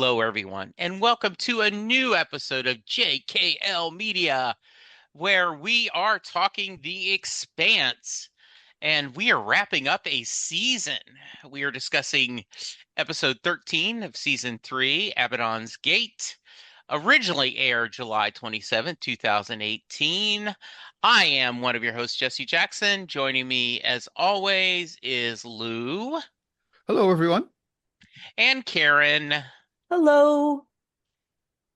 Hello, everyone, and welcome to a new episode of JKL Media, where we are talking The Expanse, and we are wrapping up a season. We are discussing episode 13 of season 3, Abaddon's Gate, originally aired July 27th, 2018. I am one of your hosts, Jesse Jackson. Joining me, as always, is Lou Hello, everyone. and Karen. Hello.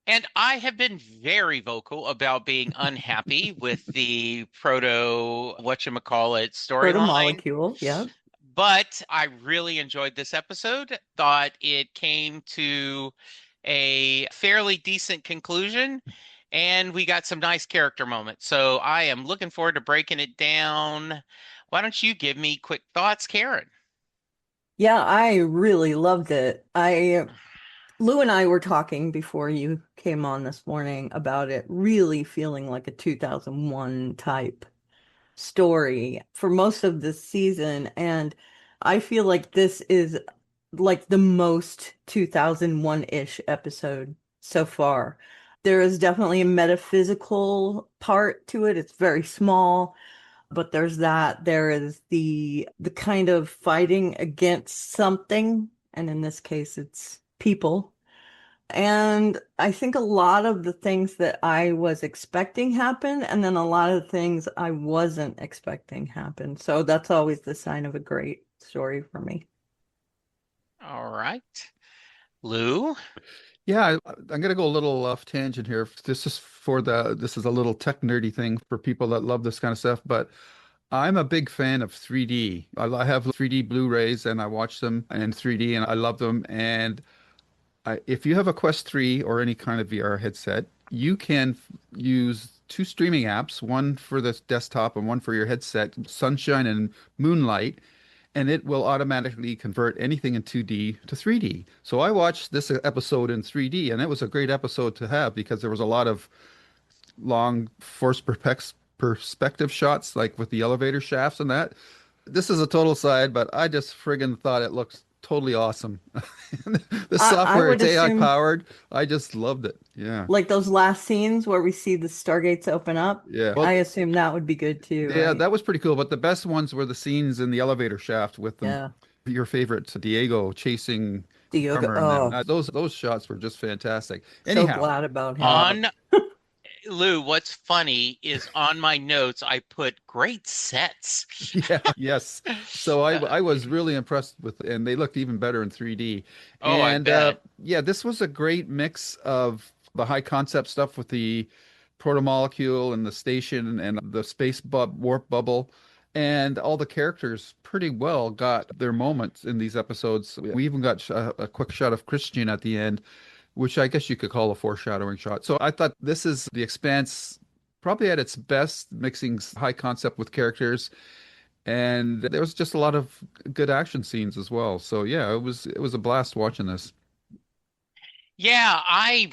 And I have been very vocal about being unhappy with the proto whatchamacallit storyline, Proto-molecule. Yeah. but I really enjoyed this episode. Thought it came to a fairly decent conclusion, and we got some nice character moments. So I am looking forward to breaking it down. Why don't you give me quick thoughts, Karen? Yeah, I really loved it. Lou and I were talking before you came on this morning about it really feeling like a 2001 type story for most of this season. And I feel like this is like the most 2001-ish episode so far. There is definitely a metaphysical part to it. It's very small. But there's that. There is the kind of fighting against something, and in this case, it's people. And I think a lot of the things that I was expecting happened, and then a lot of the things I wasn't expecting happened. So that's always the sign of a great story for me. All right. Lou? I'm going to go a little off tangent here. This is a little tech nerdy thing for people that love this kind of stuff, but I'm a big fan of 3D. I have 3D Blu-rays and I watch them in 3D and I love them. And if you have a Quest 3 or any kind of VR headset, you can use two streaming apps, one for the desktop and one for your headset, Sunshine and Moonlight, and it will automatically convert anything in 2D to 3D. So I watched this episode in 3D, and it was a great episode to have because there was a lot of long perspective shots, like with the elevator shafts and that. This is a total side, but I just friggin' thought it looks totally awesome. The I software, would it's AI assume powered. I just loved it. Yeah. like those last scenes where we see the stargates open up, Yeah. I Well, assume that would be good too, yeah, right? that was pretty cool. But the best ones were the scenes in the elevator shaft with them. Yeah. Your favorite, Diego chasing The the yoga. armor and them. Oh, Those shots were just fantastic. so Anyhow, glad about him. uh, On Lou, what's funny is on my notes, I put great sets. yeah, yes. So Uh, I was really impressed with, and they looked even better in 3D. oh, I And bet. yeah, this was a great mix of the high concept stuff with the proto-molecule and the station and the warp bubble. And all the characters pretty well got their moments in these episodes. We even got a quick shot of Christian at the end, which I guess you could call a foreshadowing shot. So I thought this is The Expanse probably at its best, mixing high concept with characters. And there was just a lot of good action scenes as well. So yeah, it was a blast watching this. Yeah, I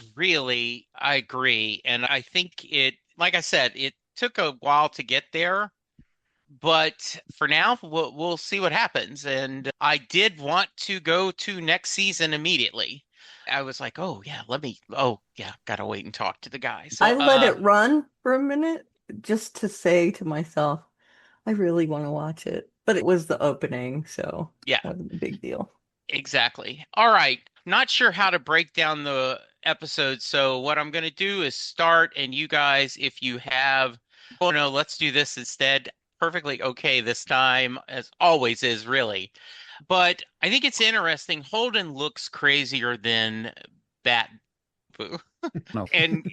agree. And I think like I said, it took a while to get there, but for now, we'll see what happens. And I did want to go to next season immediately. I was like, oh yeah, gotta wait and talk to the guy. So, I let it run for a minute just to say to myself, I really want to watch it. But it was the opening, so yeah. it wasn't a big deal. Exactly. All right. Not sure how to break down the episode. So what I'm going to do is start, and you guys, if you have, oh no, let's do this instead. Perfectly okay this time, as always is really. But I think it's interesting. Holden looks crazier than that. No. And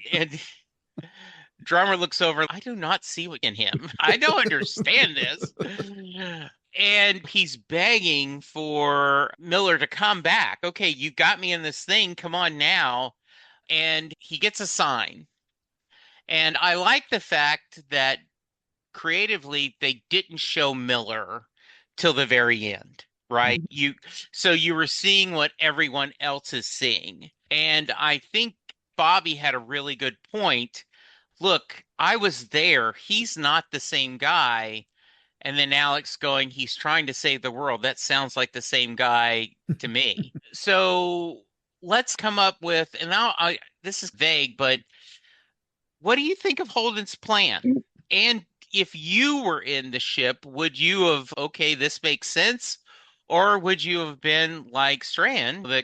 drummer looks over. I do not see what in him. I don't understand this. And he's begging for Miller to come back. Okay, you got me in this thing. Come on now. And he gets a sign. And I like the fact that creatively they didn't show Miller till the very end, right? So you were seeing what everyone else is seeing. And I think Bobby had a really good point. Look, I was there. He's not the same guy. And then Alex going, he's trying to save the world. That sounds like the same guy to me. So let's come up with, and now this is vague, but what do you think of Holden's plan? And if you were in the ship, would you have, okay, this makes sense? Or would you have been like Strand, the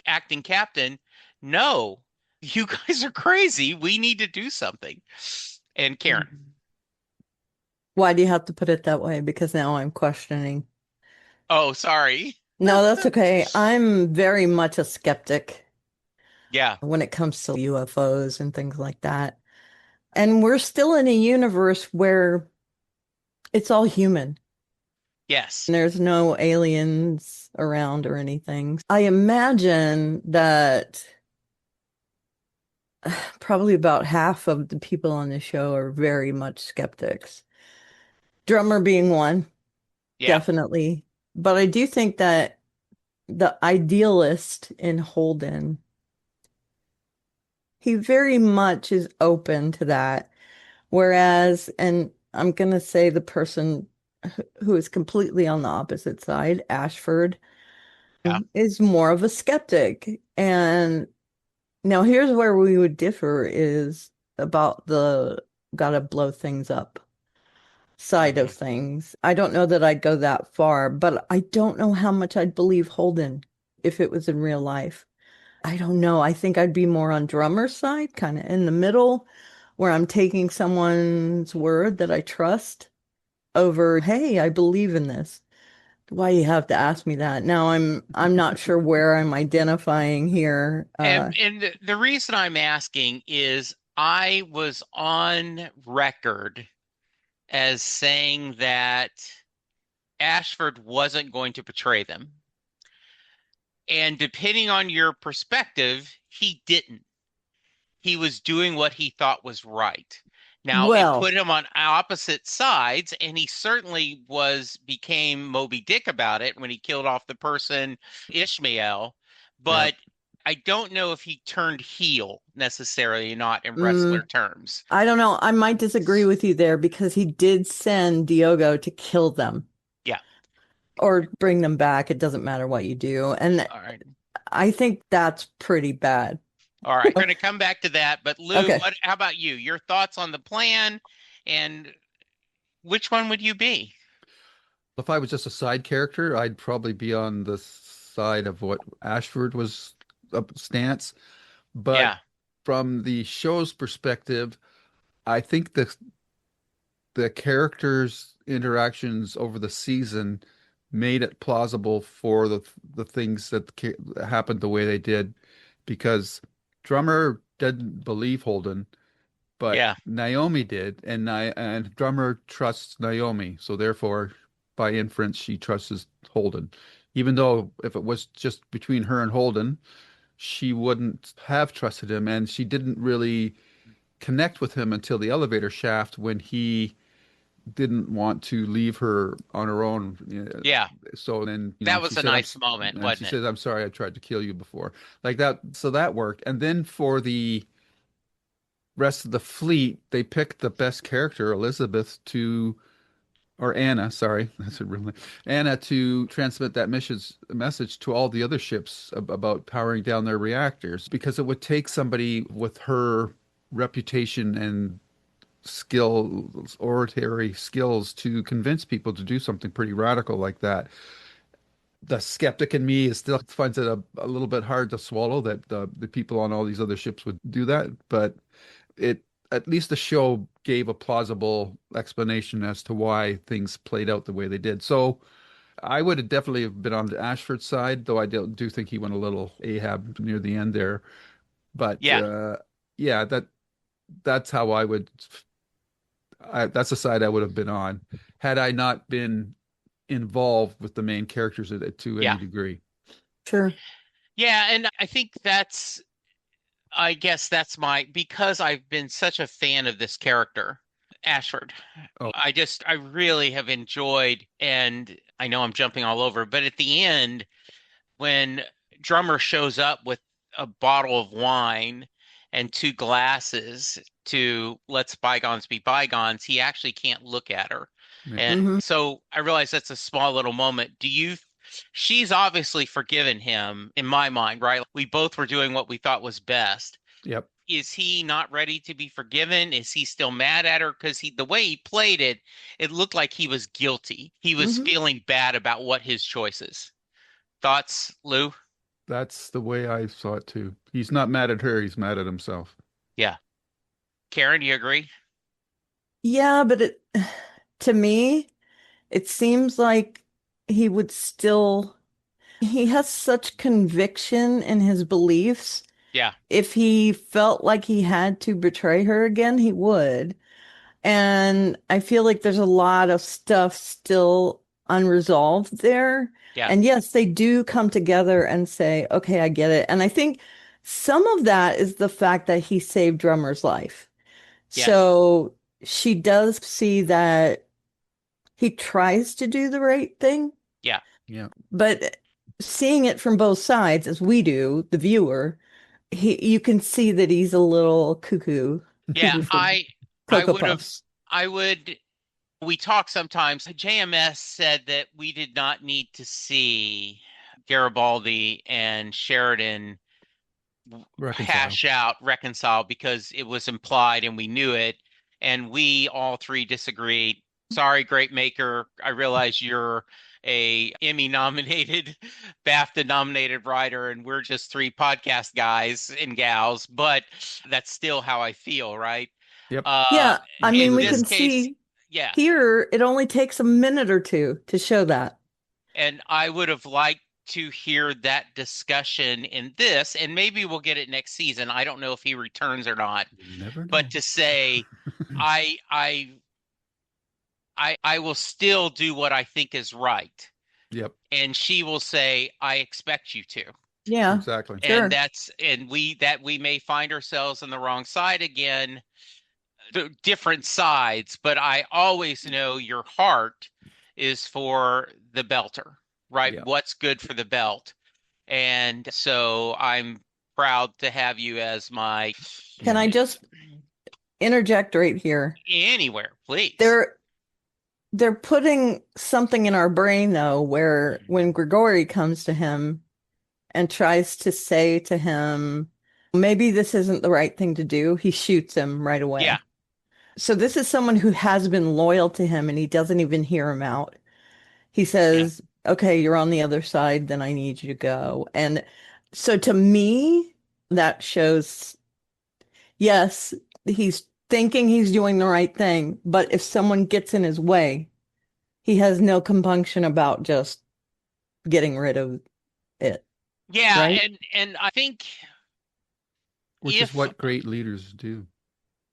acting captain? No, you guys are crazy. We need to do something. And Karen. Why do you have to put it that way? Because now I'm questioning. Oh, sorry. No, that's okay. I'm very much a skeptic Yeah. when it comes to UFOs and things like that. And we're still in a universe where it's all human. Yes. There's no aliens around or anything. I imagine that probably about half of the people on the show are very much skeptics. Drummer being one, Yeah. definitely. But I do think that the idealist in Holden, he very much is open to that. Whereas, and I'm going to say the person who is completely on the opposite side, Ashford, Yeah. is more of a skeptic. And now here's where we would differ is about the gotta blow things up side of Hmm. things. I don't know that I'd go that far, but I don't know how much I'd believe Holden if it was in real life. I don't know. I think I'd be more on drummer's side, kind of in the middle, where I'm taking someone's word that I trust over, hey, I believe in this. Why you have to ask me that? Now I'm not sure where I'm identifying here. And the reason I'm asking is I was on record as saying that Ashford wasn't going to betray them. And depending on your perspective, he didn't. He was doing what he thought was right. Now, it Well, put him on opposite sides, and he certainly became Moby Dick about it when he killed off the person, Ishmael. Yeah. But I don't know if he turned heel necessarily, not in wrestler mm, terms. I don't know. I might disagree with you there because he did send Diogo to kill them Yeah. or bring them back. It doesn't matter what you do. And All right. I think that's pretty bad. All right. Going to come back to that. But Lou, Okay. how about you? Your thoughts on the plan and which one would you be? If I was just a side character, I'd probably be on the side of what Ashford was stance. But Yeah. from the show's perspective, I think the characters' interactions over the season made it plausible for the things that happened the way they did, because Drummer didn't believe Holden, but Yeah. Naomi did, and Drummer trusts Naomi, so therefore, by inference, she trusts Holden. Even though if it was just between her and Holden, she wouldn't have trusted him, and she didn't really connect with him until the elevator shaft when he didn't want to leave her on her own. Yeah. So then, That she was a said, nice moment, and she wasn't it? says, "I'm sorry, I tried to kill you before." Like that. So that worked. And then for the rest of the fleet, they picked the best character, Elizabeth, or Anna, sorry, that's her real name, Anna, to transmit that message to all the other ships about powering down their reactors, because it would take somebody with her reputation and skills, oratory skills, to convince people to do something pretty radical like that. The skeptic in me is still finds it a little bit hard to swallow that the people on all these other ships would do that, but it at least the show gave a plausible explanation as to why things played out the way they did. So I would have definitely have been on the Ashford side, though I do think he went a little Ahab near the end there. But Yeah. yeah, that's how that's the side I would have been on had I not been involved with the main characters to any Yeah. degree. Sure. Yeah. And I think I guess that's because I've been such a fan of this character, Ashford. Oh, I really have enjoyed, and I know I'm jumping all over, but at the end, when Drummer shows up with a bottle of wine and two glasses to let's bygones be bygones, he actually can't look at her. yeah. And Hmm. so I realize that's a small little moment. Do you she's obviously forgiven him in my mind, right? We both were doing what we thought was best. Yep. Is he not ready to be forgiven? Is he still mad at her? Because the way he played it, it looked like he was guilty. He was Hmm. feeling bad about what his choices. Thoughts, Lou? That's the way I saw it too. He's not mad at her, he's mad at himself. Yeah. Karen, you agree? Yeah, but to me, it seems like he would still, he has such conviction in his beliefs. Yeah. If he felt like he had to betray her again, he would. And I feel like there's a lot of stuff still unresolved there. Yeah. And yes, they do come together and say, okay, I get it. And I think some of that is the fact that he saved Drummer's life. Yes. So she does see that he tries to do the right thing, Yeah. Yeah. but seeing it from both sides, as we do, the viewer, you can see that he's a little cuckoo, Yeah. cuckoo for I Cocoa would have Puffs. I would we talk sometimes. JMS said that we did not need to see Garibaldi and Sheridan Reconcile. hash out, reconcile because it was implied and we knew it. And we all three disagreed. Sorry, great maker. I realize you're a Emmy nominated, BAFTA nominated writer, and we're just three podcast guys and gals, but that's still how I feel, right? Yep. Uh, Yeah, I mean, in we this can Absolutely. case, see yeah. here it only takes a minute or two to show that. And I would have liked to hear that discussion in this, and maybe we'll get it next season. I don't know if he returns or not, You never but know. to say I I I will still do what I think is right. Yep. And she will say, I expect you to. Yeah, Exactly. And sure. that's and we may find ourselves on the wrong side again, different sides, but I always know your heart is for the belter, right? Yeah. What's good for the belt. And so I'm proud to have you as my Can Yeah. I just interject right here? anywhere, please. They're they're putting something in our brain though, where when Grigori comes to him and tries to say to him, maybe this isn't the right thing to do, he shoots him right Yeah, away. So this is someone who has been loyal to him and he doesn't even hear him out. He yeah, says, okay, you're on the other side, then I need you to go. And so to me, that shows, yes, he's thinking he's doing the right thing, but if someone gets in his way, he has no compunction about just getting rid of it, yeah. right? And I think Which is if what great leaders do. Or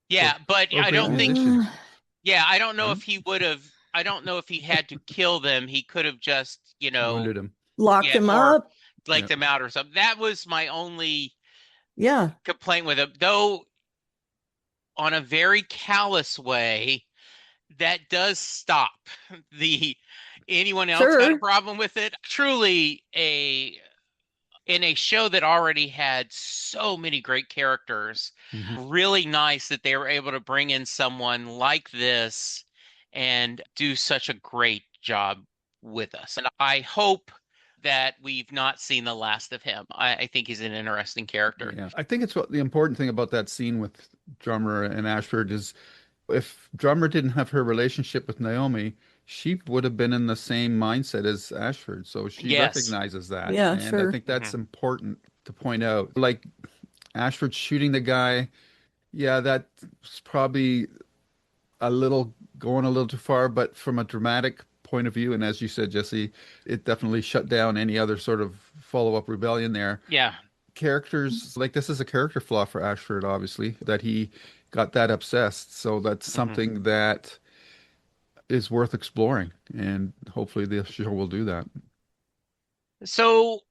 yeah, but or I great don't think Uh, musicians. yeah, I don't know Huh? if he would have. I don't know if he had to kill them. He could have just, Wounded him. locked yeah, him or up. like Yeah. them out or something. That was my only Yeah, complaint with him, though, on a very callous way. That does stop the anyone else got a sure. problem with it. Truly a in a show that already had so many great characters, Hmm. really nice that they were able to bring in someone like this and do such a great job with us. And I hope that we've not seen the last of him. I think he's an interesting character. Yeah. I think it's what the important thing about that scene with Drummer and Ashford is if Drummer didn't have her relationship with Naomi, she would have been in the same mindset as Ashford. So she Yes. recognizes that. Yeah, And I sure. think that's Hmm. important to point out. Like Ashford shooting the guy, yeah, that's probably a little going a little too far, but from a dramatic point of view, and as you said, Jesse, it definitely shut down any other sort of follow-up rebellion there. Yeah. Characters like this is a character flaw for Ashford, obviously, that he got that obsessed. So that's Hmm. something that is worth exploring, and hopefully the show will do that. So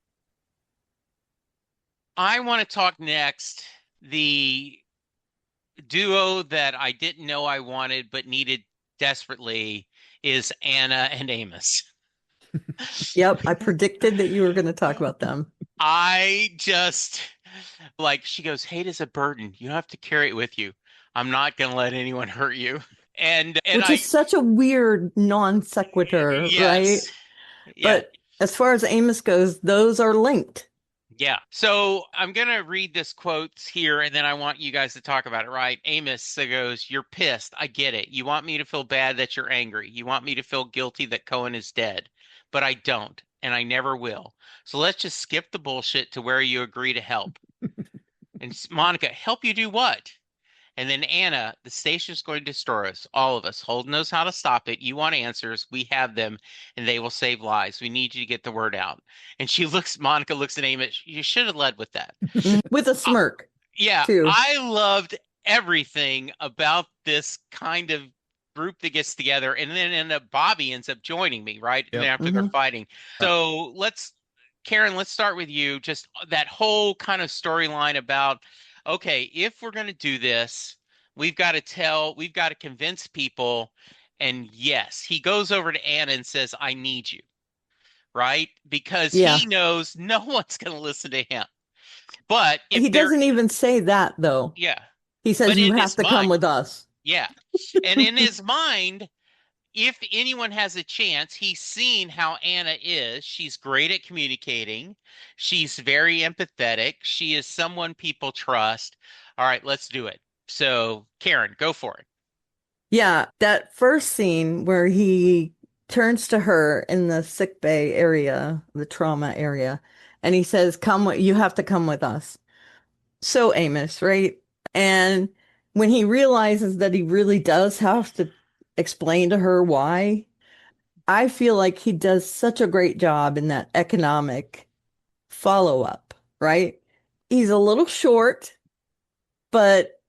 I want to talk next the duo that I didn't know I wanted but needed desperately is Anna and Amos. Yep, I predicted that you were going to talk about them, I just like she goes, hate is a burden. You have to carry it with you. I'm not gonna let anyone hurt you. And which is I such a weird non sequitur, right? yes. Yeah. But As far as Amos goes, those are linked. Yeah. So I'm going to read this quote here and then I want you guys to talk about it, right? Amos goes, "You're pissed. I get it. You want me to feel bad that you're angry. You want me to feel guilty that Cohen is dead. But I don't, and I never will. So let's just skip the bullshit to where you agree to help." And Monica, "Help you do what?" And then Anna, "The station's going to destroy us, all of us. Holden knows how to stop it. You want answers. We have them, and they will save lives. We need you to get the word out." And Monica looks at Amos. "You should have led with that." With a Uh, smirk, yeah, too. I loved everything about this kind of group that gets together, and then Bobby ends up joining me, right? And then Yep. after they're Hmm. fighting. So Karen, let's start with you. Just that whole kind of storyline about, okay, if we're going to do this, we've got to convince people. And yes, he goes over to Anna and says, "I need you," right? Because Yeah. he knows no one's going to listen to him. But He if there, doesn't even say that, though. yeah, He but says, in you have his to come mind, with us. yeah. And in his mind, if anyone has a chance, he's seen how Anna is. She's great at communicating. She's very empathetic. She is someone people trust. All right, let's do it. So, Karen, go for it. Yeah, that first scene where he turns to her in the sick bay area, the trauma area, and he says, you have to come with us. So Amos, right? And when he realizes that he really does have to explain to her why, I feel like he does such a great job in that economic follow-up, right? He's a little short, but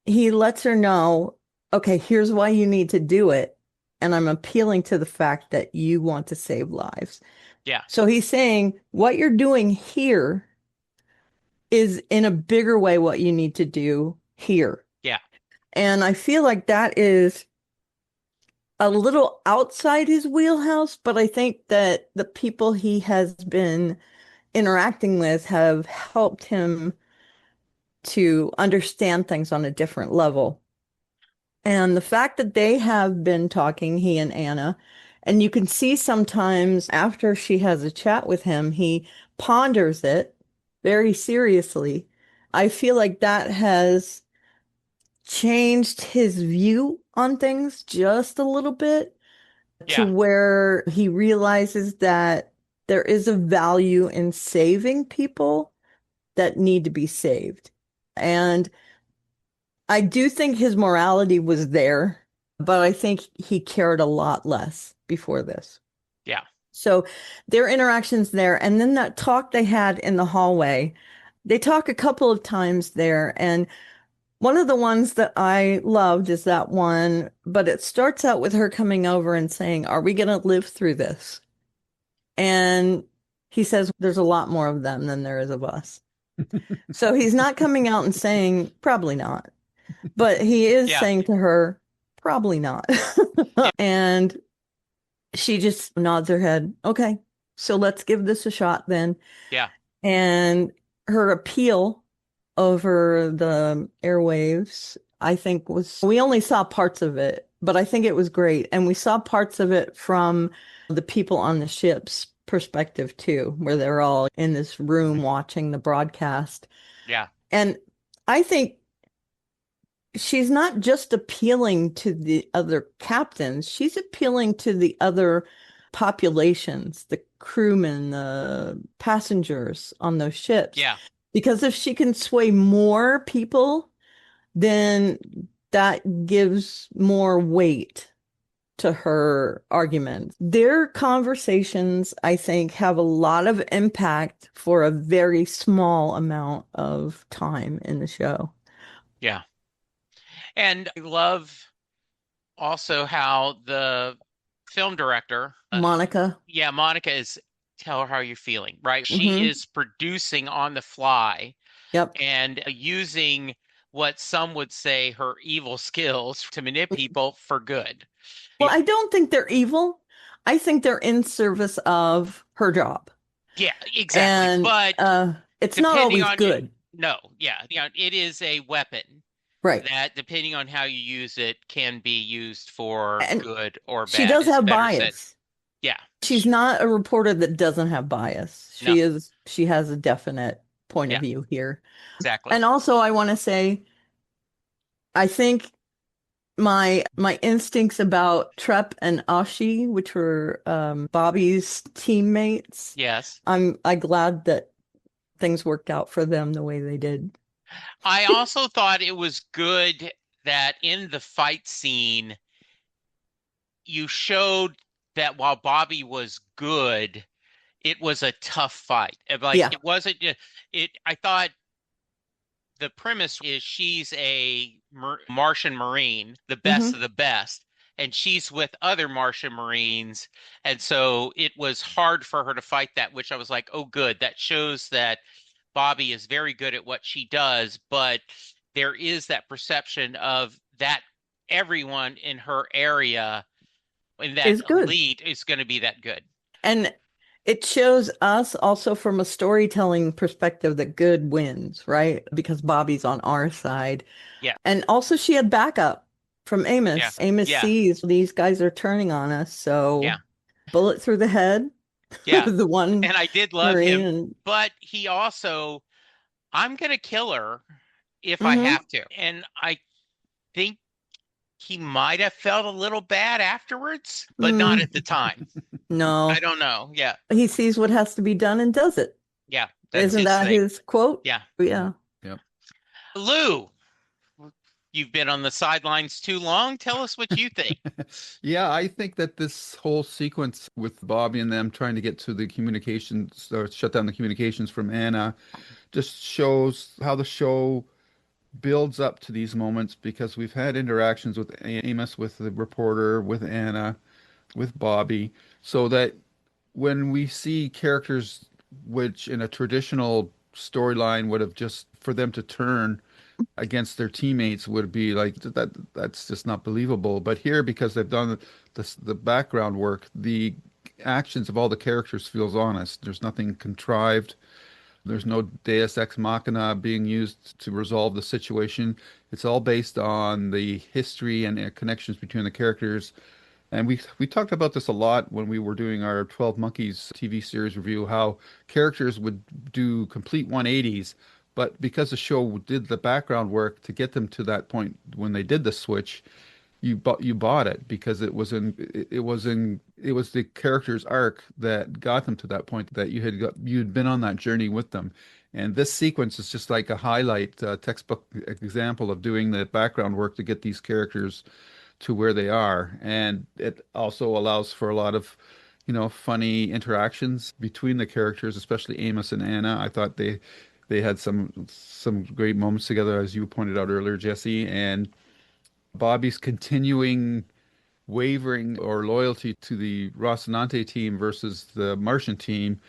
he lets her know, okay, here's why you need to do it. And I'm appealing to the fact that you want to save lives. Yeah, So he's saying what you're doing here is in a bigger way what you need to do here. yeah, And I feel like that is a little outside his wheelhouse, but I think that the people he has been interacting with have helped him to understand things on a different level. And the fact that they have been talking, he and Anna, and you can see sometimes after she has a chat with him, he ponders it very seriously. I feel like that has changed his view on things just a little bit to yeah, where he realizes that there is a value in saving people that need to be saved. And I do think his morality was there, but I think he cared a lot less before this. yeah, So their interactions there, and then that talk they had in the hallway, they talk a couple of times there. And one of the ones that I loved is that one, but it starts out with her coming over and saying, "Are we going to live through this?" And he says, "There's a lot more of them than there is of us." So he's not coming out and saying, "Probably not." But he is yeah, saying to her, "Probably not." And she just nods her head. Okay, so let's give this a shot then. yeah, And her appeal over the airwaves, I think we only saw parts of it, but I think it was great. And we saw parts of it from the people on the ship's perspective too, where they're all in this room watching the broadcast. yeah, And I think she's not just appealing to the other captains, she's appealing to the other populations, the crewmen, the passengers on those ships. yeah, Because if she can sway more people, then that gives more weight to her argument. Their conversations, I think, have a lot of impact for a very small amount of time in the show. yeah. And I love also how the film director, Monica. yeah, Monica is tell her how you're feeling, right? She Hmm. is producing on the fly Yep. and using what some would say her evil skills to manipulate people for good. Well, I don't think they're evil. I think they're in service of her job. Yeah, exactly. And But it's not depending always on you, good. no, yeah, it is a weapon Right. that, depending on how you use it, can be used for And good or she bad, does is have better said. bias. Yeah, She's not a reporter that doesn't have bias. No, She has a definite point of yeah, view here. exactly. And also I want to say, I think my instincts about Trep and Ashi, which were Bobby's teammates, Yes. I glad that things worked out for them the way they did. I also thought it was good that in the fight scene, you showed that while Bobby was good, it was a tough fight. Like Yeah. it wasn't it. I thought the premise is she's a Martian Marine, the best of Hmm. the best, and she's with other Martian Marines. And so it was hard for her to fight that, which I was like, oh, good. That shows that Bobby is very good at what she does, but there is that perception of that everyone in her area in that Is good. elite is going to be that good. And it shows us also from a storytelling perspective that good wins, right? Because Bobby's on our side. Yeah, And also she had backup from yeah, Amos. Amos yeah, sees these guys are turning on us, yeah, so bullet through the head, yeah. the one And I did love Marine him, and but he also, I'm going to kill her if I hmm have to. And I think he might have felt a little bad afterwards, but not at the time. I no. don't know. Yeah. He sees what has to be done and does it. Yeah. That's Isn't his that thing. his quote? Yeah. Yeah. Yep. Lou, you've been on the sidelines too long. Tell us what you think. Yeah, I think that this whole sequence with Bobby and them trying to get to the communications or shut down the communications from Anna just shows how the show builds up to these moments because we've had interactions with Amos, with the reporter, with Anna, with Bobby, so that when we see characters which in a traditional storyline would have just for them to turn against their teammates would be like that's just not believable. But here, because they've done the background work, the actions of all the characters feels honest. There's nothing contrived. There's no Deus Ex Machina being used to resolve the situation. It's all based on the history and connections between the characters. And we talked about this a lot when we were doing our 12 Monkeys TV series review, how characters would do complete 180s, but because the show did the background work to get them to that point when they did the switch, you bought it because it was the character's arc that got them to that point that you'd been on that journey with them. And this sequence is just like a highlight, textbook example of doing the background work to get these characters to where they are. And it also allows for a lot of, funny interactions between the characters, especially Amos and Anna. I thought they had some great moments together, as you pointed out earlier, Jesse. And Bobby's continuing wavering or loyalty to the Rocinante team versus the Martian team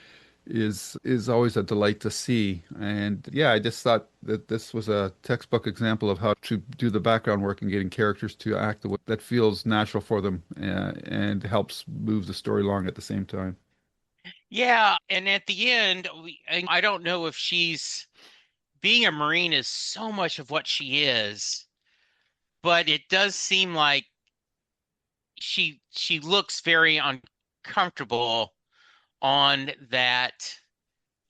is always a delight to see. And yeah, I just thought that this was a textbook example of how to do the background work and getting characters to act the way that feels natural for them and helps move the story along at the same time. Yeah. And at the end, I don't know if she's being a Marine is so much of what she is, but it does seem like she looks very uncomfortable on that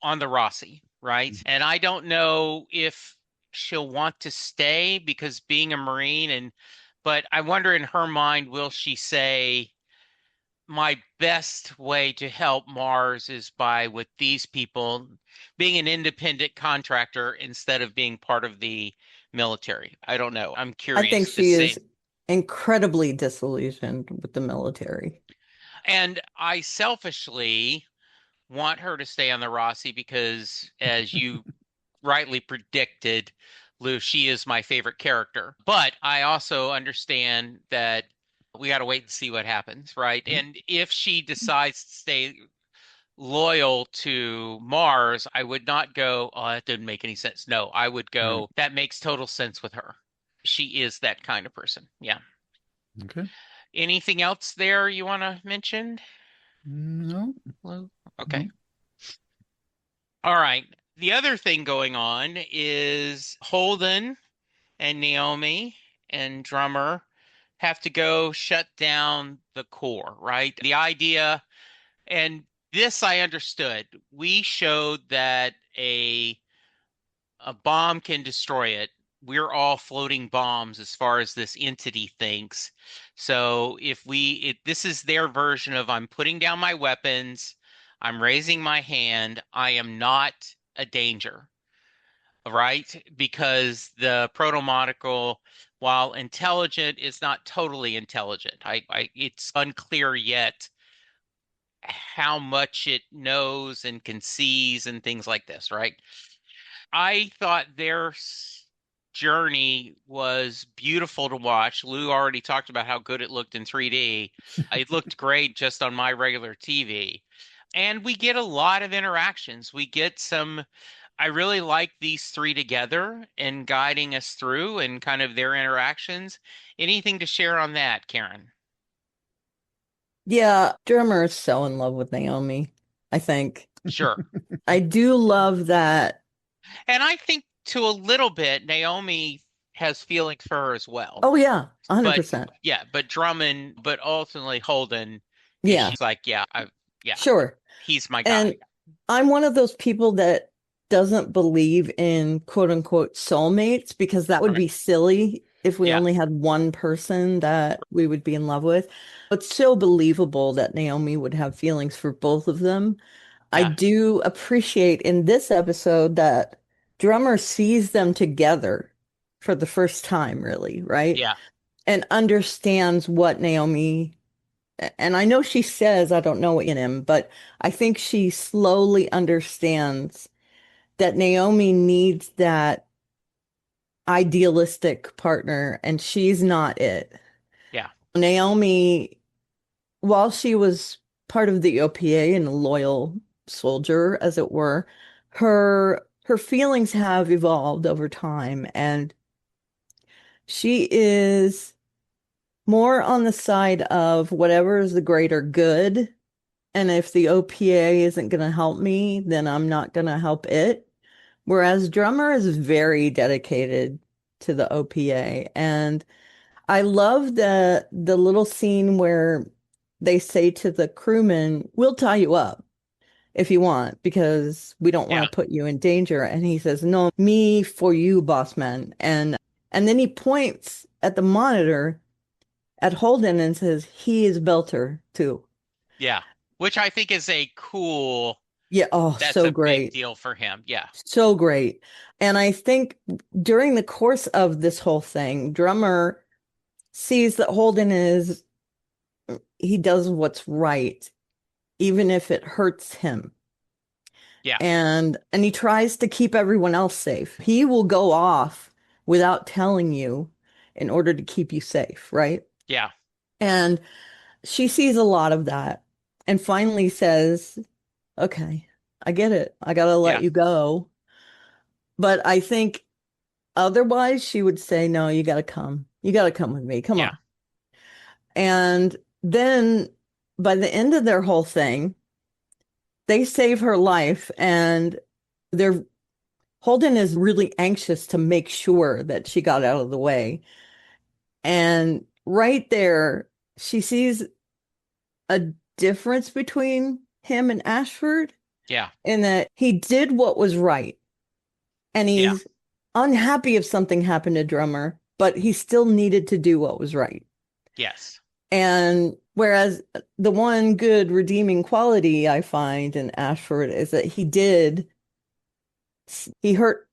on the Rossi, right? And I don't know if she'll want to stay because being a Marine but I wonder in her mind, will she say, my best way to help Mars is by with these people being an independent contractor instead of being part of the military. I don't know. I'm I think curious to she see. is incredibly disillusioned with the military. And I selfishly want her to stay on the Rossi because, as you rightly predicted, Lou, she is my favorite character. But I also understand that we got to wait and see what happens, right? And if she decides to stay loyal to Mars, I would not go, oh, that didn't make any sense. No, I would Right. go, that makes total sense with her. She is that kind of person. Yeah. Okay. Anything else there you want to mention, No, Lou? Okay. no. All right. The other thing going on is Holden and Naomi and Drummer have to go shut down the core, right? The idea And this I understood. We showed that a bomb can destroy it. We're all floating bombs as far as this entity thinks. So this is their version of I'm putting down my weapons, I'm raising my hand, I am not a danger, right? Because the proto-monocle, while intelligent, is not totally intelligent. It's unclear yet how much it knows and can seize and things like this, right? I thought their journey was beautiful to watch. Lou already talked about how good it looked in 3D. It looked great just on my regular TV. And we get a lot of interactions. I really like these three together and guiding us through and kind of their interactions. Anything to share on that, Karen? Yeah, Drummer is so in love with Naomi, I think. Sure. I do love that. And I think to a little bit, Naomi has feelings for her as well. Oh yeah, But 100%. yeah, but ultimately Holden is Yeah, she's like, yeah, sure. he's my And guy. I'm one of those people that doesn't believe in quote unquote soulmates because that would Right. be silly if we Yeah, only had one person that we would be in love with. It's so believable that Naomi would have feelings for both of them. I yeah, do appreciate in this episode that Drummer sees them together for the first time, really, right? yeah, And understands what Naomi, and I know she says, I don't know in him, but I think she slowly understands that Naomi needs that idealistic partner, and she's not it. yeah, Naomi, while she was part of the OPA and a loyal soldier, as it were, her feelings have evolved over time, and she is more on the side of whatever is the greater good. And if the OPA isn't going to help me, then I'm not going to help it. Whereas Drummer is very dedicated to the OPA. And I love the little scene where they say to the crewman, "We'll tie you up if you want, because we don't want yeah, to put you in danger." And he says, "No, me for you, boss man." And then he points at the monitor at Holden and says, "He is Belter too." yeah. Which I think is a cool, Yeah, oh, that's so a big great. deal for him. Yeah, So great. And I think during the course of this whole thing, Drummer sees that Holden is, he does what's right, even if it hurts him. yeah, And he tries to keep everyone else safe. He will go off without telling you in order to keep you safe, right? yeah, And she sees a lot of that and finally says, "Okay, I get it. I gotta let yeah, you go." But I think otherwise, she would say, "No, you got to come. You got to come with me. Come yeah, on." And then by the end of their whole thing, they save her life and they're Holden is really anxious to make sure that she got out of the way. And right there, she sees a difference between him and Ashford yeah, in that he did what was right. And yeah, he's unhappy if something happened to Drummer, but he still needed to do what was right. yes, And whereas the one good redeeming quality I find in Ashford is that he hurt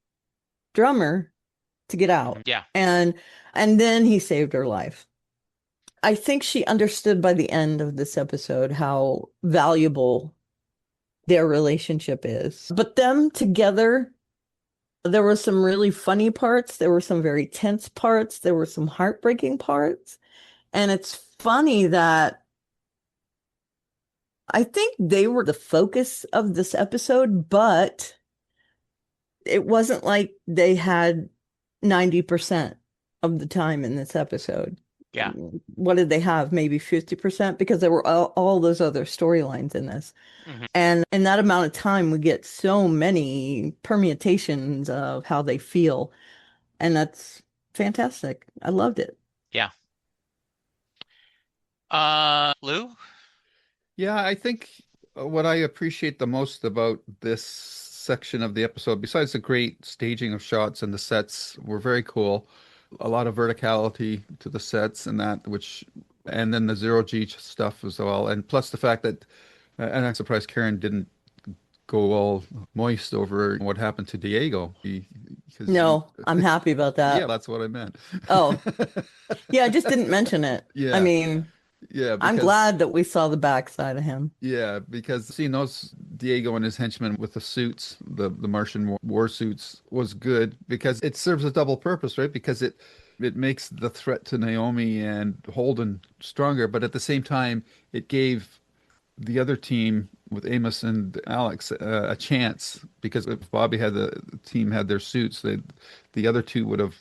Drummer to get out. yeah, And then he saved her life. I think she understood by the end of this episode how valuable their relationship is. But them together, there were some really funny parts, there were some very tense parts, there were some heartbreaking parts. And it's funny that I think they were the focus of this episode, but it wasn't like they had 90% of the time in this episode. yeah, What did they have? Maybe 50% because there were all those other storylines in this. hmm, And in that amount of time, we get so many permutations of how they feel. And that's fantastic. I loved it. yeah. Lou? Yeah, I think What I appreciate the most about this section of the episode, besides the great staging of shots and the sets were very cool, a lot of verticality to the sets and that, which, and then the zero G stuff as well, and plus the fact that, and I'm surprised Karen didn't go all moist over what happened to Diego, because No, I'm happy about yeah, that. that's what I meant. Oh, yeah, I just didn't mention it. I Yeah, mean, yeah, I'm because glad that we saw the backside of him. yeah, because seeing those Diego and his henchmen with the suits, the Martian war suits, was good because it serves a double purpose, right? Because it makes the threat to Naomi and Holden stronger, but at the same time, it gave the other team with Amos and Alex a chance because if Bobby had the team had their suits, the other two would have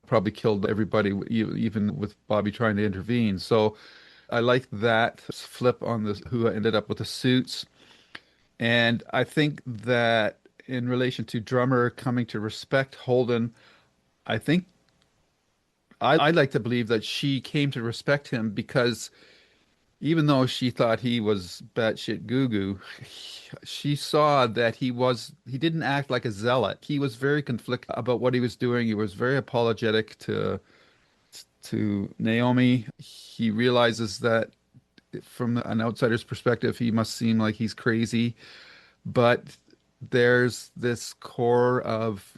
probably killed everybody, even with Bobby trying to intervene. So I like that flip on the who ended up with the suits. And I think that in relation to Drummer coming to respect Holden, I think I like to believe that she came to respect him because even though she thought he was batshit goo-goo, she saw that he didn't act like a zealot. He was very conflicted about what he was doing. He was very apologetic to Naomi. He realizes that from an outsider's perspective, he must seem like he's crazy, but there's this core of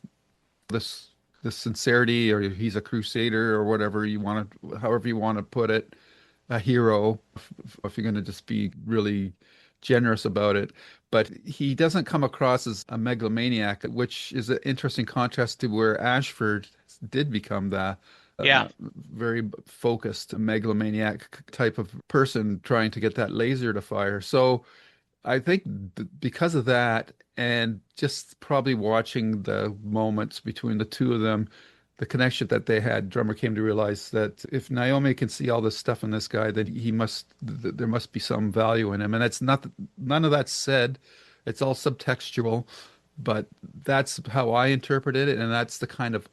this this sincerity, or he's a crusader, or whatever you want to, however you want to put it, a hero, if you're going to just be really generous about it. But he doesn't come across as a megalomaniac, which is an interesting contrast to where Ashford did become that. Yeah. Very focused megalomaniac type of person trying to get that laser to fire. So I think because of that, and just probably watching the moments between the two of them, the connection that they had, Drummer came to realize that if Naomi can see all this stuff in this guy, then there must be some value in him. And it's not, none of that's said. It's all subtextual, but that's how I interpreted it. And that's the kind of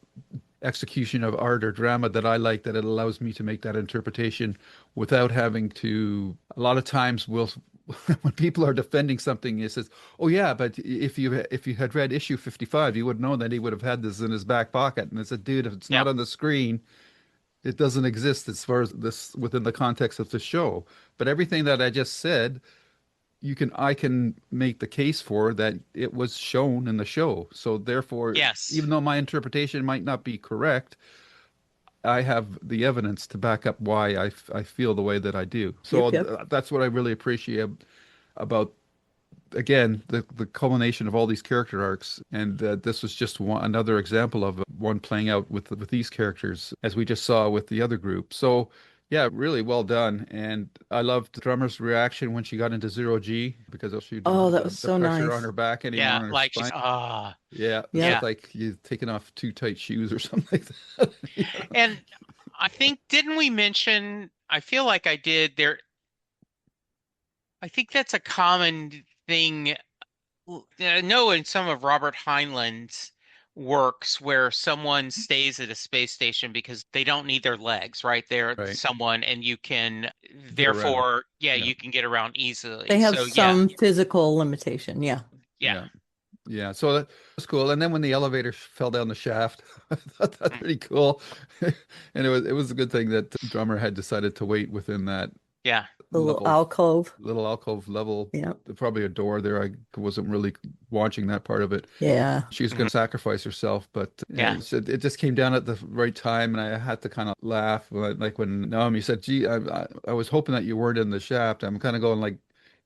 execution of art or drama that I like, that it allows me to make that interpretation without having to. A lot of times we'll when people are defending something, it says, "Oh yeah, but if you had read issue 55, you would know that he would have had this in his back pocket." And it's a dude, if it's not Yep. on the screen, it doesn't exist as far as this within the context of the show. But everything that I just said, I can make the case for that it was shown in the show. So therefore, Yes. even though my interpretation might not be correct, I have the evidence to back up why I feel the way that I do. So Yep, yep. that's what I really appreciate about, again, the culmination of all these character arcs, and this was just another example of one playing out with these characters, as we just saw with the other group. So yeah, really well done, and I loved Drummer's reaction when she got into zero G because she didn't Oh, have that was the so pressure on nice. her back anymore Yeah. on her Like spine. she's, ah, Yeah, it's Yep. yeah. like you taking off too tight shoes or something like that. And I think, didn't we mention, I feel like I did there, I think that's a common thing. I know in some of Robert Heinlein's works where someone stays at a space station because they don't need their legs, right? They're Right, someone, and you can, get around. therefore, yeah, Yeah, you can get around easily. They have So yeah, some physical limitation. Yeah. yeah. yeah. Yeah, so that was cool. And then when the elevator fell down the shaft, I thought that's Mm. pretty cool. And it was a good thing that Drummer had decided to wait within that Yeah. The little level, alcove. little alcove level. Yep. Probably a door there. I wasn't really watching that part of it. Yeah. She was going Mhm. to sacrifice herself, but Yeah. it just came down at the right time, and I had to kind of laugh, like when Naomi said, "Gee, I was hoping that you weren't in the shaft." I'm kind of going like,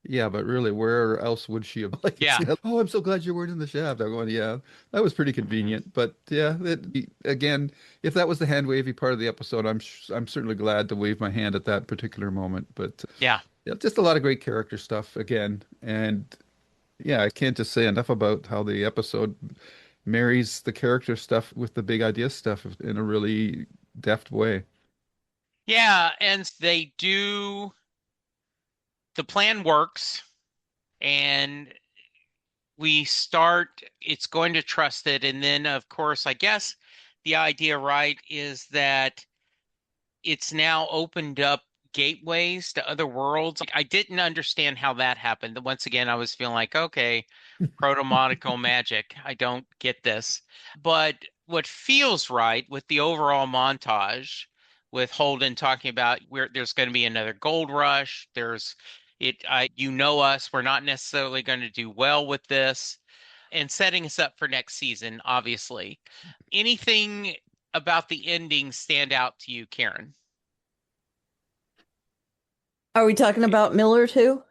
"Yeah, but really, where else would she have?" Like, Yeah. oh, I'm so glad you weren't in the shaft. I'm going, yeah, that was pretty Mhm. convenient, but yeah, again, if that was the hand wavy part of the episode, I'm certainly glad to wave my hand at that particular moment. But Yeah. yeah, just a lot of great character stuff again, and yeah, I can't just say enough about how the episode marries the character stuff with the big idea stuff in a really deft way. Yeah. And they do, the plan works, and we start, it's going to trust it. And then, of course, I guess the idea, right, is that it's now opened up gateways to other worlds. Like, I didn't understand how that happened. Once again, I was feeling like, okay, proto-monaco magic. I don't get this. But what feels right with the overall montage, with Holden talking about where there's going to be another gold rush, you know us, we're not necessarily going to do well with this, and setting us up for next season, obviously. Anything about the ending stand out to you, Karen? Are we talking about Miller too?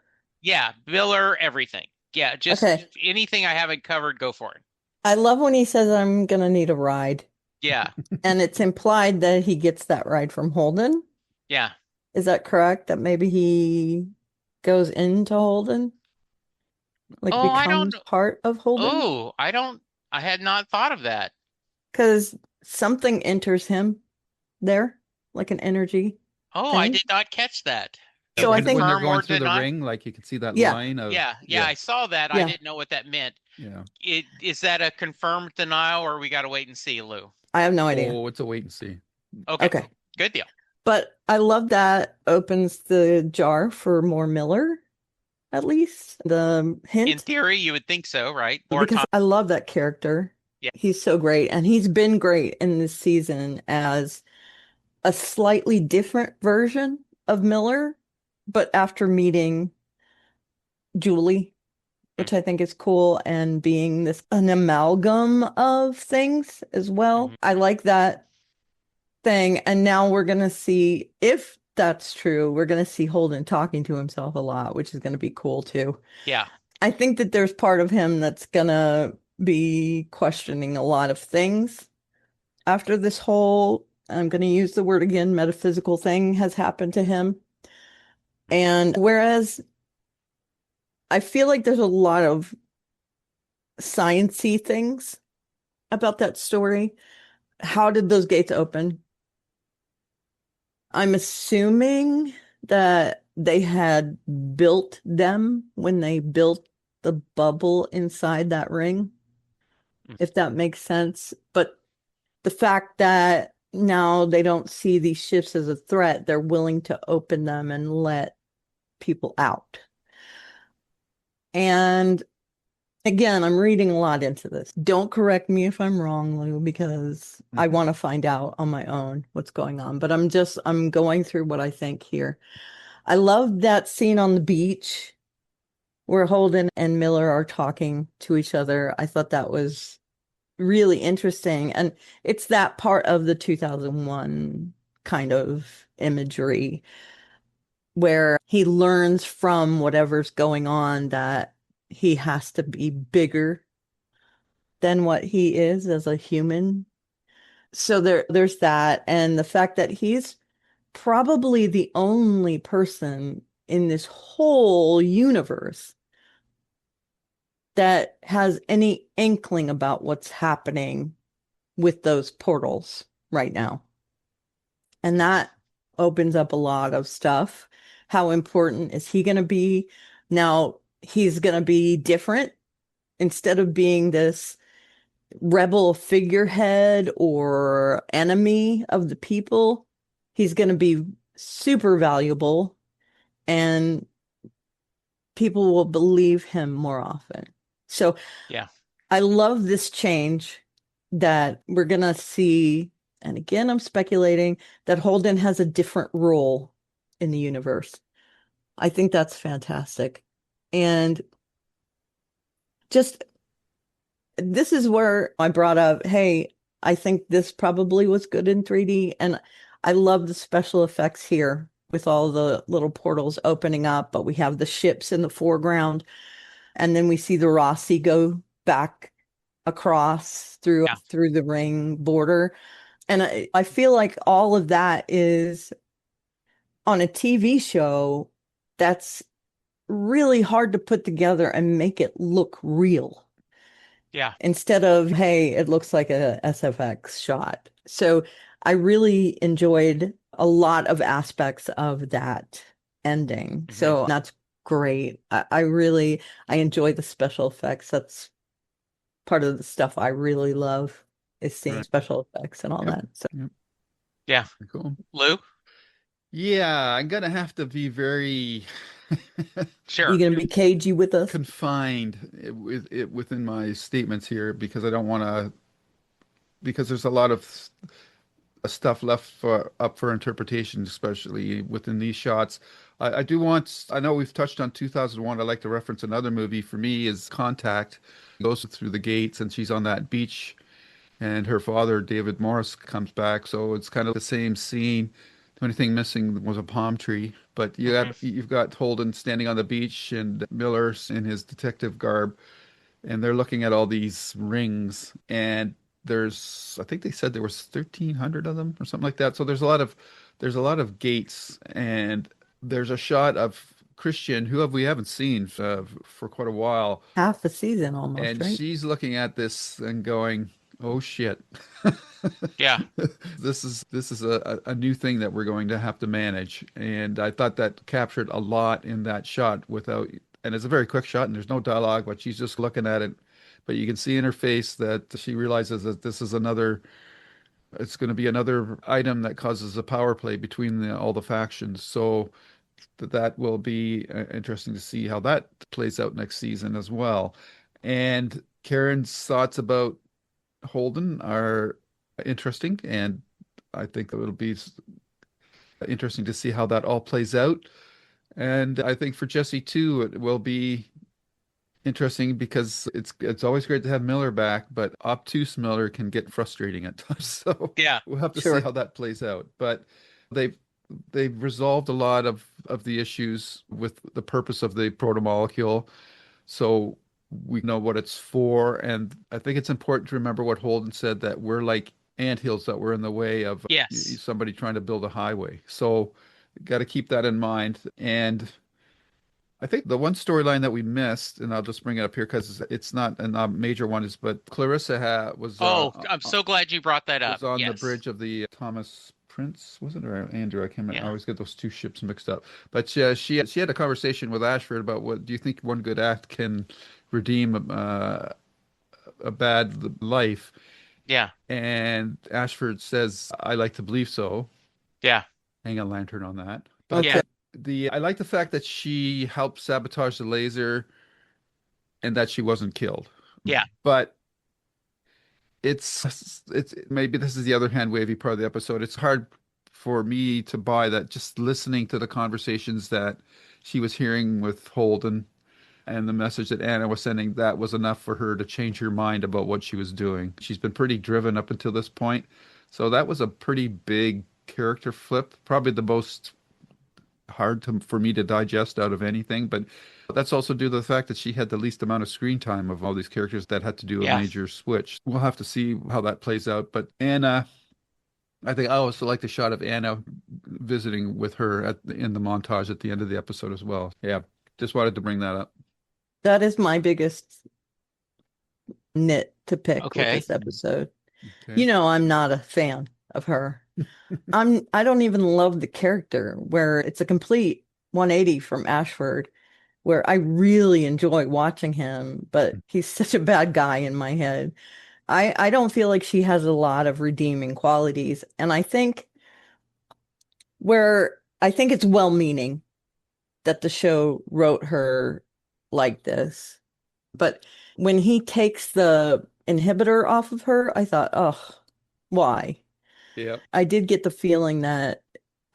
Yeah, Miller, everything. Yeah, just Okay. anything I haven't covered, go for it. I love when he says, I'm gonna need a ride. Yeah, And it's implied that he gets that ride from Holden. yeah. Is that correct? That maybe he goes into Holden, like Oh, I don't. becomes part of Holden? Oh, I don't. I had not thought of that. Because something enters him there, like an energy Oh, I thing. did not catch that. So I When think, they're Confirm going or through the deny? ring, like you can see that yeah, line of Yeah, yeah, I saw that. I yeah, didn't know what that meant. yeah. Is that a confirmed denial, or we got to wait and see, Lou? I have no idea. Oh, it's a wait and see. Okay, Okay. good deal. But I love that opens the jar for more Miller, at least the In hint, theory, you would think so, right? More because time. I love that character. Yeah. He's so great. And he's been great in this season as a slightly different version of Miller, but after meeting Julie, which I think is cool, and being this an amalgam of things as well. Mhm. I like that thing. And now we're gonna see if that's true, we're gonna see Holden talking to himself a lot, which is gonna be cool too. Yeah. I think that there's part of him that's gonna be questioning a lot of things after this whole, I'm gonna use the word again, metaphysical thing has happened to him. And whereas I feel like there's a lot of sciencey things about that story. How did those gates open? I'm assuming that they had built them when they built the bubble inside that ring, Mm. if that makes sense. But the fact that now they don't see these ships as a threat, they're willing to open them and let people out. And again, I'm reading a lot into this. Don't correct me if I'm wrong, Lou, because I want to find out on my own what's going on. But I'm going through what I think here. I love that scene on the beach where Holden and Miller are talking to each other. I thought that was really interesting. And it's that part of the 2001 kind of imagery where he learns from whatever's going on that he has to be bigger than what he is as a human. So there's that. And the fact that he's probably the only person in this whole universe that has any inkling about what's happening with those portals right now. And that opens up a lot of stuff. How important is he going to be? Now, he's going to be different. Instead of being this rebel figurehead or enemy of the people, he's going to be super valuable and people will believe him more often. So Yeah. I love this change that we're going to see. And again, I'm speculating that Holden has a different role in the universe. I think that's fantastic. And just this is where I brought up, hey, I think this probably was good in 3D. And I love the special effects here with all the little portals opening up, but we have the ships in the foreground. And then we see the Rossi go back across Yeah. through the ring border. And I feel like all of that is on a TV show that's really hard to put together and make it look real Yeah. instead of, hey, it looks like a SFX shot. So I really enjoyed a lot of aspects of that ending. Hmm. So that's great. I enjoy the special effects. That's part of the stuff I really love is seeing Right. special effects and all Yep. that. So Yep. Yeah. Cool. Lou? Yeah, I'm gonna have to be very You Sure. gonna be cagey with us? confined within my statements here because I don't want to because there's a lot of stuff left for up for interpretation, especially within these shots. I do want, I know we've touched on 2001. I'd like to reference another movie for me is Contact. Goes through the gates and she's on that beach and her father, David Morris, comes back. So it's kind of the same scene. The only thing missing was a palm tree. But Hmm. you've got Holden standing on the beach and Miller in his detective garb and they're looking at all these rings and I think they said there was 1,300 of them or something like that. So there's a lot of gates and there's a shot of Christian who we haven't seen for quite a while Half the season almost, and right? she's looking at this and going, "Oh shit." Yeah. This is a new thing that we're going to have to manage. And I thought that captured a lot in that shot without, and it's a very quick shot and there's no dialogue, but she's just looking at it. But you can see in her face that she realizes that it's going to be another item that causes a power play between all the factions. So that will be interesting to see how that plays out next season as well. And Karen's thoughts about Holden are interesting, and I think it'll be interesting to see how that all plays out. And I think for Jesse too, it will be interesting because it's always great to have Miller back, but obtuse Miller can get frustrating at times. So Yeah. we'll have to see Sure. how that plays out. But they've they've resolved a lot of the issues with the purpose of the protomolecule. So we know what it's for, and I think it's important to remember what Holden said that we're like anthills that were in the way of Yes. somebody trying to build a highway. So got to keep that in mind. And I think the one storyline that we missed, and I'll just bring it up here because it's not a major one, is but Clarissa Oh, I'm so glad you brought that up. was on the Yes. bridge of the Thomas Prince, wasn't it, or Andrew? I can't remember. I Yeah. always get those two ships mixed up. But she had a conversation with Ashford about what do you think one good act can redeem a bad life? Yeah. And Ashford says, "I like to believe so." Yeah. Hang a lantern on that. But Okay. Yeah. the I like the fact that she helped sabotage the laser and that she wasn't killed. Yeah. But it's maybe this is the other hand wavy part of the episode. It's hard for me to buy that just listening to the conversations that she was hearing with Holden and the message that Anna was sending, that was enough for her to change her mind about what she was doing. She's been pretty driven up until this point. So that was a pretty big character flip, probably the most for me to digest out of anything. But that's also due to the fact that she had the least amount of screen time of all these characters that had to do a Yeah. major switch. We'll have to see how that plays out. But Anna, I think I also like the shot of Anna visiting with her in the montage at the end of the episode as well. Yeah, just wanted to bring that up. That is my biggest nit to pick with Okay. this episode. Okay. I'm not a fan of her. I don't even love the character where it's a complete 180 from Ashford, where I really enjoy watching him, but he's such a bad guy in my head. I don't feel like she has a lot of redeeming qualities. And I think it's well-meaning that the show wrote her like this. But when he takes the inhibitor off of her, I thought, oh, why? Yep. I did get the feeling that,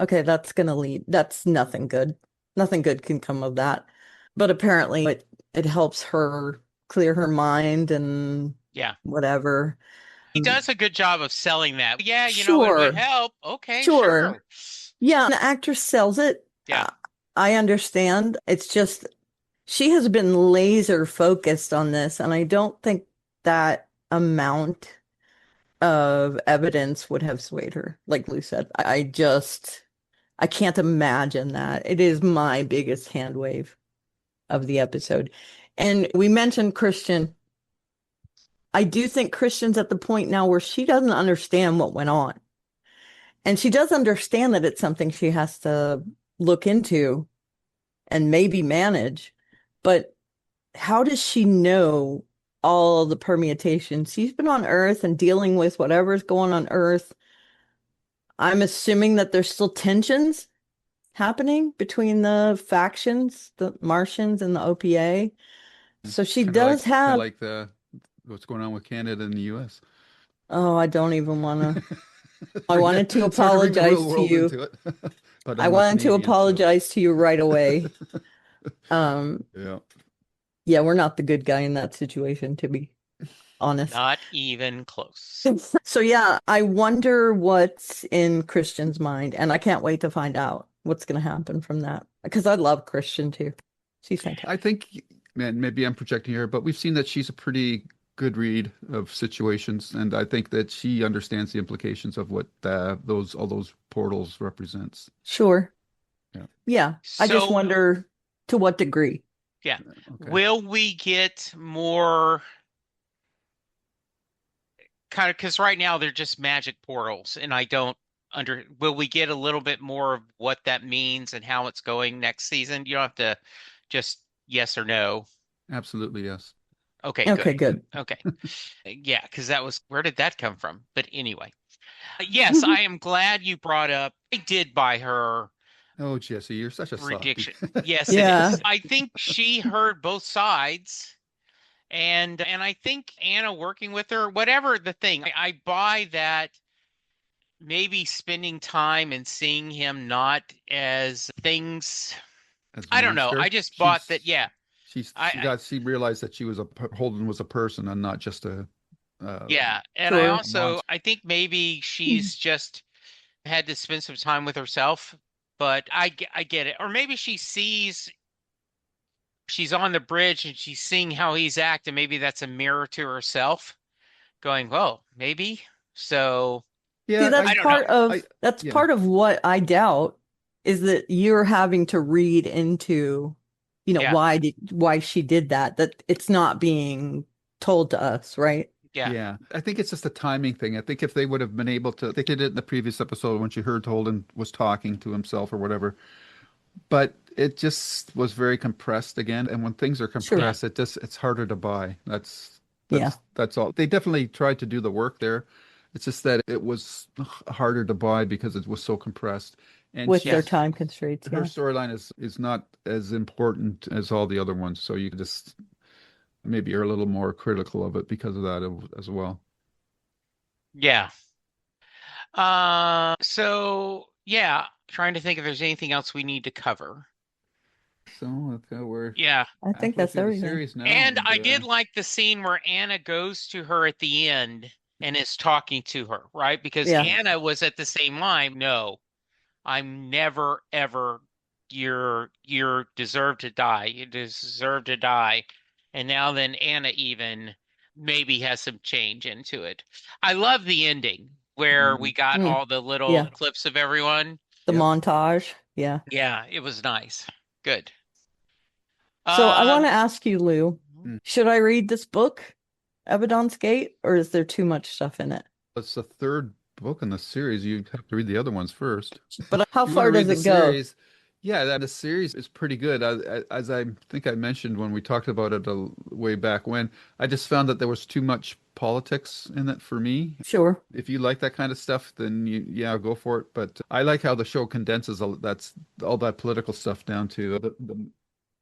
okay, that's nothing good. Nothing good can come of that. But apparently it helps her clear her mind and Yeah. whatever. He does a good job of selling that. Yeah, it would Sure, help. Okay, sure. sure. Yeah, the actress sells it. Yeah. I understand. It's just she has been laser focused on this, and I don't think that amount of evidence would have swayed her, like Lou said. I can't imagine that. It is my biggest hand wave of the episode. And we mentioned Christian. I do think Christian's at the point now where she doesn't understand what went on. And she does understand that it's something she has to look into and maybe manage. But how does she know all the permutations? She's been on Earth and dealing with whatever's going on Earth. I'm assuming that there's still tensions happening between the factions, the Martians and the OPA. So she does Kind of have, like the what's going on with Canada and the U.S. oh, I don't even want to. I wanted to It's hard to bring the real apologize to world you. into it, but I I'm a wanted to Canadian, so apologize to you right away. Um, yeah. yeah, we're not the good guy in that situation, to be honest. Not even close. So yeah, I wonder what's in Christian's mind, and I can't wait to find out what's going to happen from that. Because I love Christian too. She's fantastic. I think, man, maybe I'm projecting here, but we've seen that she's a pretty good read of situations, and I think that she understands the implications of what those all those portals represents. Sure. Yeah. Yeah. I just So, wonder to what degree. yeah. Okay. Will we get more kind of, because right now they're just magic portals, and I don't will we get a little bit more of what that means and how it's going next season? You don't have to just yes or no. Absolutely, yes. Okay, Okay, good. good. Okay. Yeah, because that was, where did that come from? But anyway, yes, I am glad you brought up. I did buy her Oh, Jesse, you're such a softie. prediction. Yes, it Yeah, is. I think she heard both sides. And I think Anna working with her, whatever the thing, I buy that maybe spending time and seeing him not as things. As a I don't know. I monster, just bought that. Yeah, she realized that Holden was a person and not just uh, yeah. And I sure. a also, monster. I think maybe she's just had to spend some time with herself, but I get it. Or maybe she sees she's on the bridge and she's seeing how he's acting. Maybe that's a mirror to herself going, whoa, maybe. So See, Yeah, I don't know. that's yeah, part of what I doubt is that you're having to read into, Yeah, why she did that, that it's not being told to us, right? yeah, yeah. I think it's just a timing thing. I think if they would have been able to, they did it in the previous episode when she heard Holden was talking to himself or whatever, but it just was very compressed again. And when things are Sure. yeah, compressed, it's harder to buy. Yeah. That's all. They definitely tried to do the work there. It's just that it was harder to buy because it was so compressed. And With yeah. their time constraints. her Yeah. storyline is not as important as all the other ones, so you just maybe are a little more critical of it because of that as well. Yeah. So yeah, trying to think if there's anything else we need to cover. So we're Yeah. I think halfway that's through the everything. series now, And and I did like the scene where Anna goes to her at the end and is talking to her, right? Because Yeah. Anna was at the same line, no, I'm never ever you're deserve to die. You deserve to die. And now then Anna even maybe has some change into it. I love the ending where we got Mm. all the little Yeah. clips of everyone. The yep. montage. Yeah. Yeah, it was nice. Good. So I want Um, to ask you, Lou, Mm. should I read this book, Abaddon's Gate, or is there too much stuff in it? It's the third book in the series. You have to read the other ones first. But how You want to far does read the it go? series. Yeah, that the series is pretty good. As I think I mentioned when we talked about it way back when, I just found that there was too much politics in it for me. Sure. If you like that kind of stuff, then yeah, go for it. But I like how the show condenses all that political stuff down to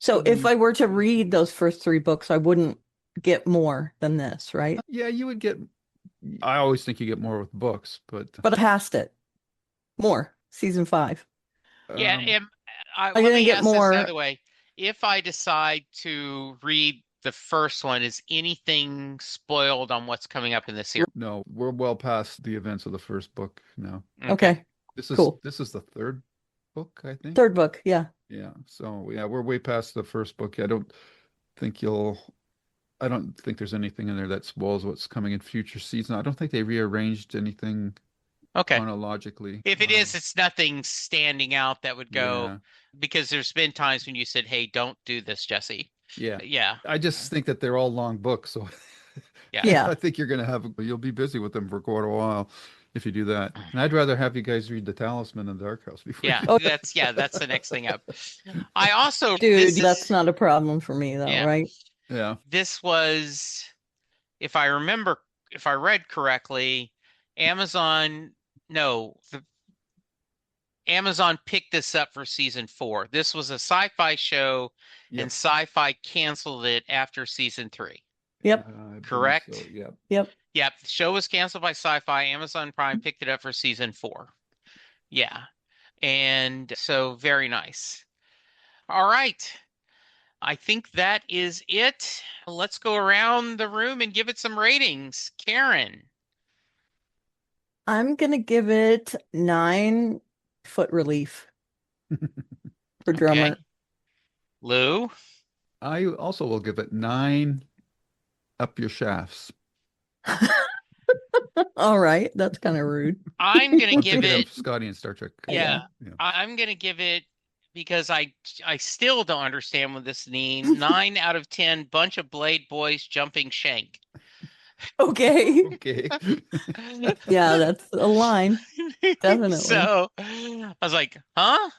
So if I were to read those first three books, I wouldn't get more than this, right? yeah, you would get. I always think you get more with books, but But past it, more. Season 5. yeah, um, I'm let gonna me get ask this more. another way. If I decide to read the first one, is anything spoiled on what's coming up in the series? no, we're well past the events of the first book now. Okay. Okay, cool. This is the third book, I think. Third book, yeah. Yeah. So yeah, we're way past the first book. Think you'll I don't think there's anything in there that spoils what's coming in future seasons. I don't think they rearranged anything Okay. chronologically. If it is, it's nothing standing out that would go, Yeah. because there's been times when you said, "Hey, don't do this, Jesse." Yeah. Yeah. I just think that they're all long books, so Yeah. Yeah. I think you'll be busy with them for quite a while if you do that. And I'd rather have you guys read The Talisman and Dark House before Yeah, you. Oh, that's the next thing up. I also dude, this that's is not a problem for me though, yeah. right? Yeah. This was, if I remember, if I read correctly, Amazon, no, Amazon picked this up for season 4. This was a sci-fi show, and Yep. sci-fi canceled it after season 3. Yep. I believe so. Correct? Yep. Yep. Yep. The show was canceled by sci-fi. Amazon Prime picked it up for season 4. Yeah. And so very nice. All right. I think that is it. Let's go around the room and give it some ratings. Karen. I'm gonna give it 9 foot relief for Okay. drummer. Lou. I also will give it 9 up your shafts. All right, that's kind of rude. I'm gonna I'm give thinking it, of Scotty and Star Trek. yeah, Yeah. Yeah. I'm gonna give it because I still don't understand what this means. 9 out of 10 bunch of Blade boys jumping shank. Okay. Okay. Yeah, that's a line. Definitely. So I was like, huh?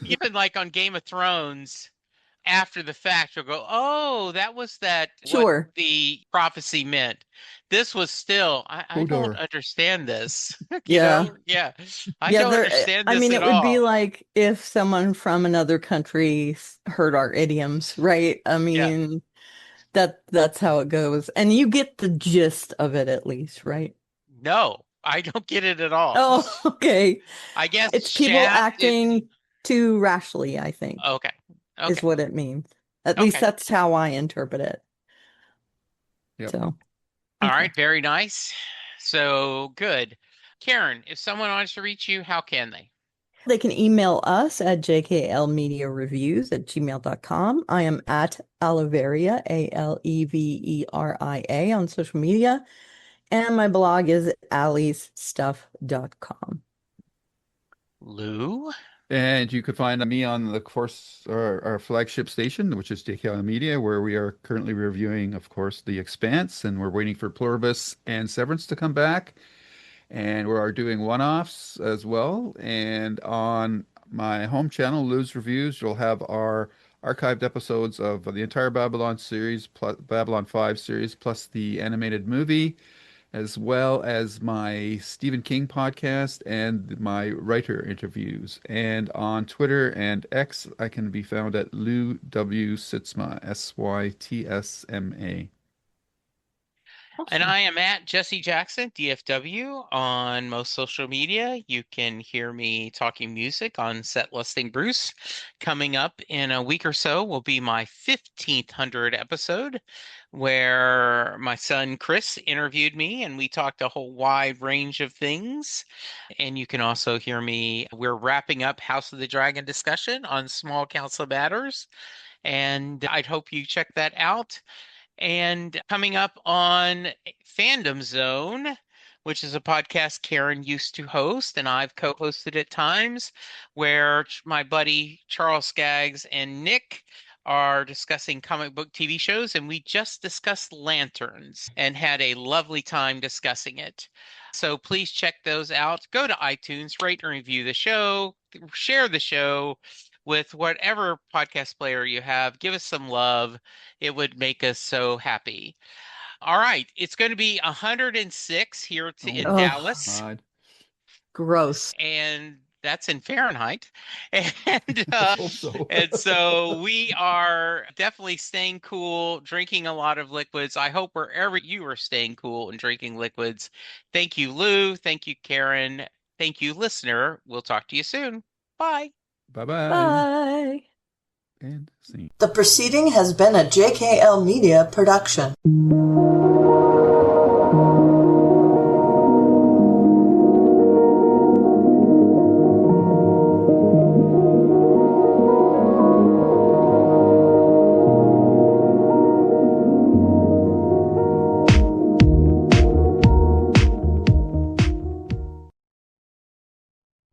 Even like on Game of Thrones, after the fact, you'll go, oh, that was what Sure. the prophecy meant. This was still, I don't Hodor. understand this. Yeah. Yeah, I Yeah, don't understand I this mean, at it would be all. like if someone from another country heard our idioms, right? I Yeah, mean, that's how it goes. And you get the gist of it at least, right? no, I don't get it at all. Oh, okay. I guess It's people shaft, acting too rashly, I think, okay, is okay, what it means. At least okay. that's how I interpret it. Yep. So, All okay. right, very nice. So good. Karen, if someone wants to reach you, how can they? They can email us at jklmediareviews@gmail.com. I am at Aleveria, Aleveria on social media. And my blog is aliesstuff.com. Lou? And you could find me on the course, our flagship station, which is JKL Media, where we are currently reviewing, of course, The Expanse, and we're waiting for Pluribus and Severance to come back. And we are doing one-offs as well. And on my home channel, Lou's Reviews, you'll have our archived episodes of the entire Babylon series, plus Babylon 5 series, plus the animated movie, as well as my Stephen King podcast and my writer interviews. And on Twitter and X, I can be found at Lou W. Sitzma, Sytsma. And Awesome. I am at Jesse Jackson, DFW, on most social media. You can hear me talking music on Set Listing Bruce. Coming up in a week or so will be my 1500 episode, where my son Chris interviewed me and we talked a whole wide range of things. And you can also hear me, we're wrapping up House of the Dragon discussion on Small Council Matters. And I'd hope you check that out. And coming up on Fandom Zone, which is a podcast Karen used to host, and I've co-hosted at times, where my buddy Charles Skaggs and Nick are discussing comic book TV shows, and we just discussed Lanterns and had a lovely time discussing it. So please check those out. Go to iTunes, rate and review the show, share the show with whatever podcast player you have. Give us some love. It would make us so happy. All right, it's going to be 106 here Oh in my Oh, Dallas, God. gross. and that's in Fahrenheit. And Let's hope so. and so we are definitely staying cool, drinking a lot of liquids. I hope wherever you are staying cool and drinking liquids. Thank you, Lou. Thank you, Karen. Thank you, listener. We'll talk to you soon. Bye. Bye-bye. Bye. And scene. The proceeding has been a JKL Media production.